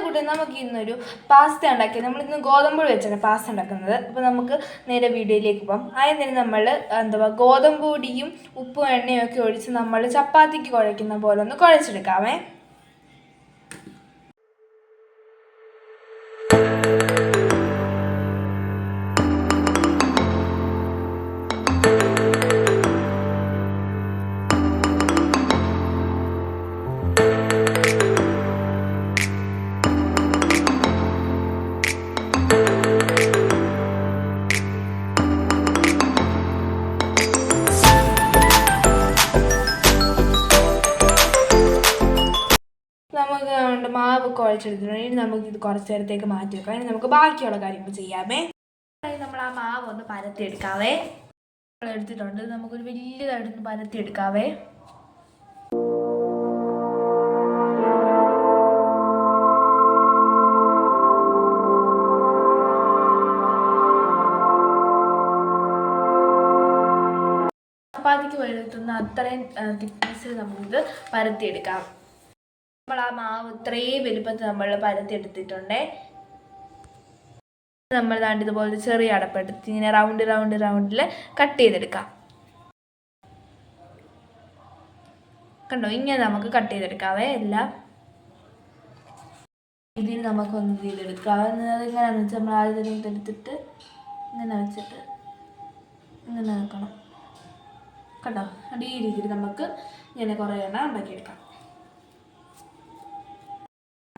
കൂടെ നമുക്ക് ഇന്നൊരു പാസ്ത ഉണ്ടാക്കി. നമ്മളിന്ന് ഗോതമ്പ് വെച്ചാണ് പാസ്ത ഉണ്ടാക്കുന്നത്. അപ്പോൾ നമുക്ക് നേരെ വീഡിയോയിലേക്ക് പോകാം. ആദ്യം തന്നെ നമ്മൾ ഗോതമ്പ് പൊടിയും ഉപ്പും എണ്ണയും ഒക്കെ ഒഴിച്ച് നമ്മൾ ചപ്പാത്തിക്ക് കുഴയ്ക്കുന്ന പോലെ ഒന്ന് കുഴച്ചെടുക്കാമേ. നമുക്ക് മാവ് കുഴച്ചെടുത്തിട്ടുണ്ട്. ഇനി നമുക്കിത് കുറച്ച് നേരത്തേക്ക് മാറ്റി വെക്കാം. ഇനി നമുക്ക് ബാക്കിയുള്ള കാര്യങ്ങൾ ചെയ്യാമേ. നമ്മൾ ആ മാവ് ഒന്ന് പരത്തിയെടുക്കാവേ. എടുത്തിട്ടുണ്ട്, നമുക്കൊരു വലിയതായിട്ടൊന്ന് പരത്തിയെടുക്കാവേ. ചപ്പാത്തിക്ക് വരുത്തുന്ന അത്രയും തിക്നെസ്സിൽ നമുക്കിത് പരത്തിയെടുക്കാം. നമ്മൾ ആ മാവ് ഇത്രയും വലുപ്പത്തിൽ നമ്മൾ പരത്തിയെടുത്തിട്ടുണ്ടേ. നമ്മൾ ഇതുപോലെ ചെറിയ അടപ്പെടുത്ത് ഇങ്ങനെ റൗണ്ടിൽ കട്ട് ചെയ്തെടുക്കാം. കണ്ടോ, ഇങ്ങനെ നമുക്ക് കട്ട് ചെയ്തെടുക്കാവേ. എല്ലാം ഇതിൽ നമുക്കൊന്ന് ചെയ്തെടുക്കാം. അതെങ്ങനെയാണെന്ന് വെച്ചാൽ നമ്മൾ ആദ്യം എടുത്തിട്ട് ഇങ്ങനെ വെച്ചിട്ട് ഇങ്ങനെ വെക്കണം. കണ്ടോ, ഈ രീതിയിൽ നമുക്ക് ഇങ്ങനെ കുറേ എണ്ണം ഉണ്ടാക്കിയെടുക്കാം.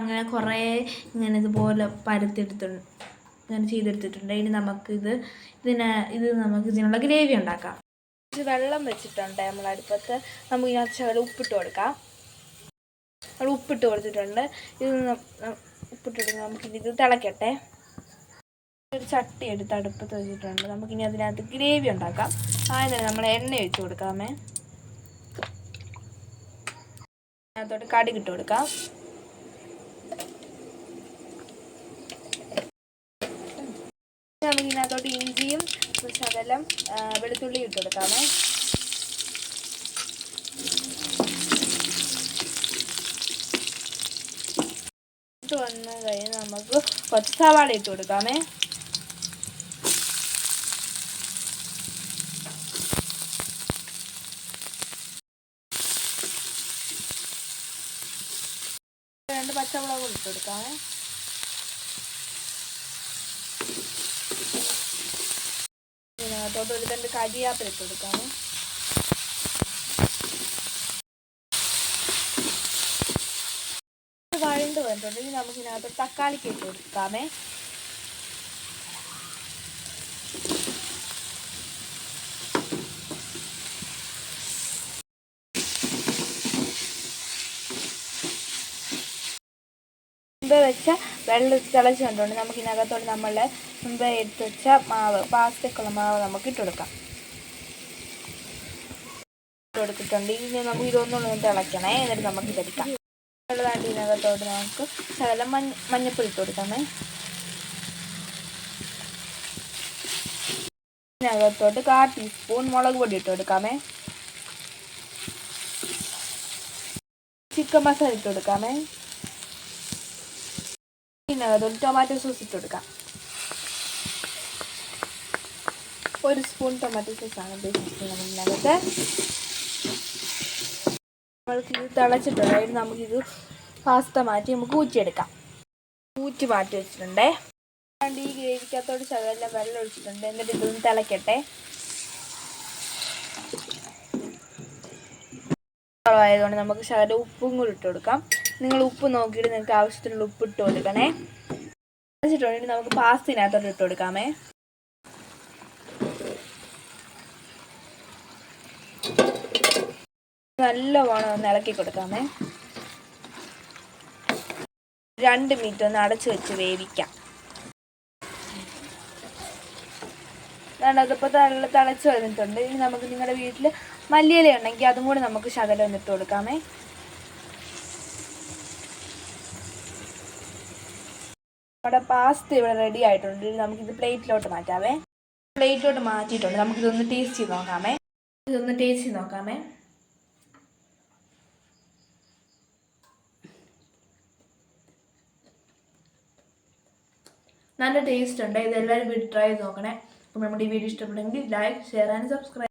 അങ്ങനെ കുറേ ഇങ്ങനെ ഇതുപോലെ പരത്തിയെടുത്തിട്ടുണ്ട്, ഇങ്ങനെ ചെയ്തെടുത്തിട്ടുണ്ട്. ഇനി നമുക്കിത് നമുക്ക് ഇതിനുള്ള ഗ്രേവി ഉണ്ടാക്കാം. ഇത് വെള്ളം വെച്ചിട്ടുണ്ട് നമ്മൾ അടുപ്പത്ത്. നമുക്ക് ഇതിനകത്ത് ശകലം ഉപ്പിട്ട് കൊടുക്കാം. നമ്മൾ ഉപ്പിട്ട് കൊടുത്തിട്ടുണ്ട്. ഉപ്പിട്ടിട്ട് നമുക്കിത് തിളക്കട്ടെ. ഒരു ചട്ടി എടുത്ത് അടുപ്പത്ത് വെച്ചിട്ടുണ്ട്. നമുക്കിനി അതിനകത്ത് ഗ്രേവി ഉണ്ടാക്കാം. ആദ്യം തന്നെ നമ്മൾ എണ്ണ ഒഴിച്ച് കൊടുക്കാമേ. അതിനകത്തോട്ട് കടുക് ഇട്ട് കൊടുക്കാം. നമുക്കിതിനകത്തോട്ട് ഇഞ്ചിയും ശകലം വെളുത്തുള്ളി ഇട്ട് കൊടുക്കാമേ. ഇട്ട് വന്നു കഴിഞ്ഞ് നമുക്ക് കുറച്ച് സവാള ഇട്ട് കൊടുക്കാമേ. രണ്ട് പച്ചമുളക് ഇട്ട് കൊടുക്കാമേ. ഇതിനകത്തോട്ട് ഒരു രണ്ട് കരിയാപ്പില ഇട്ട് കൊടുക്കാമേ. വഴണ്ട് വന്നിട്ടുണ്ടെങ്കിൽ നമുക്ക് ഇതിനകത്ത് തക്കാളിക്ക് ഇട്ട് കൊടുക്കാമേ. മുമ്പേ വെച്ച വെള്ളം തിളച്ച് കണ്ടുകൊണ്ട് നമുക്ക് ഇതിനകത്തോട്ട് നമ്മളെ മുമ്പേ എടുത്ത് വെച്ച മാവ്, പാസ്തക്കുള്ള മാവ് നമുക്ക് ഇട്ട് കൊടുക്കാം. കൊടുത്തിട്ടുണ്ട്. ഇനി നമുക്ക് ഇതൊന്നും തിളയ്ക്കണേ. എന്നിട്ട് നമുക്ക് ഇതെടുക്കാം. വെള്ളതാണ്ട് ഇതിനകത്തോട്ട് നമുക്ക് ശകലം മഞ്ഞപ്പൊടി ഇട്ട് കൊടുക്കാമേ. ഇതിനകത്തോട്ട് 1/4 ടീസ്പൂൺ മുളക് പൊടി ഇട്ട് കൊടുക്കാമേ. ചിക്കൻ മസാല ഇട്ട് കൊടുക്കാമേ. ഇതിനകത്തോട്ട് ടൊമാറ്റോ സോസ് ഇട്ട് കൊടുക്കാം. 1 സ്പൂൺ ടൊമാറ്റോ സോസാണ് ഉദ്ദേശിക്കുന്നത്. ഇതിനകത്ത് നമ്മൾക്കിത് തിളച്ചിട്ടുണ്ട്. അതിന് നമുക്കിത് പാസ്ത മാറ്റി നമുക്ക് ഊറ്റിയെടുക്കാം. ഊറ്റി മാറ്റി വെച്ചിട്ടുണ്ടേ. ഈ ഗ്രേവിക്കകത്തോട് ശകലം വെള്ളം ഒഴിച്ചിട്ടുണ്ട്. എന്നിട്ട് ഇതൊന്ന് തിളയ്ക്കട്ടെ. ആയതുകൊണ്ട് നമുക്ക് ശകലം ഉപ്പും കൂടി ഇട്ട് കൊടുക്കാം. നിങ്ങൾ ഉപ്പ് നോക്കിയിട്ട് നിങ്ങൾക്ക് ആവശ്യത്തിനുള്ള ഉപ്പ് ഇട്ട് കൊടുക്കണേ. വെച്ചിട്ടുണ്ടെങ്കിൽ നമുക്ക് പാസ്തയിനകത്തോട്ട് ഇട്ട് കൊടുക്കാമേ. നല്ലവണ്ണം ഒന്ന് ഇളക്കി കൊടുക്കാമേ. 2 മിനിറ്റ് ഒന്ന് അടച്ചു വെച്ച് വേവിക്കാം. അതിപ്പോൾ നല്ല തിളച്ച് വന്നിട്ടുണ്ട്. ഇനി നമുക്ക് നിങ്ങളുടെ വീട്ടിൽ മല്ലിയില ഉണ്ടെങ്കിൽ അതും കൂടി നമുക്ക് ശകലം ഒന്ന് ഇട്ട് കൊടുക്കാമേ. നമ്മുടെ പാസ്ത ഇവിടെ റെഡി ആയിട്ടുണ്ട്. നമുക്കിത് പ്ലേറ്റിലോട്ട് മാറ്റാമേ. പ്ലേറ്റിലോട്ട് മാറ്റിയിട്ടുണ്ട്. നമുക്കിതൊന്ന് ടേസ്റ്റ് ചെയ്ത് നോക്കാമേ. നല്ല ടേസ്റ്റ് ഉണ്ട്. ഇതെല്ലാവരും വീട്ടിൽ ട്രൈ ചെയ്ത് നോക്കണേ. അപ്പോൾ നമ്മുടെ ഈ വീഡിയോ ഇഷ്ടപ്പെട്ടെങ്കിൽ ലൈക്ക്, ഷെയർ ആൻഡ് സബ്സ്ക്രൈബ്.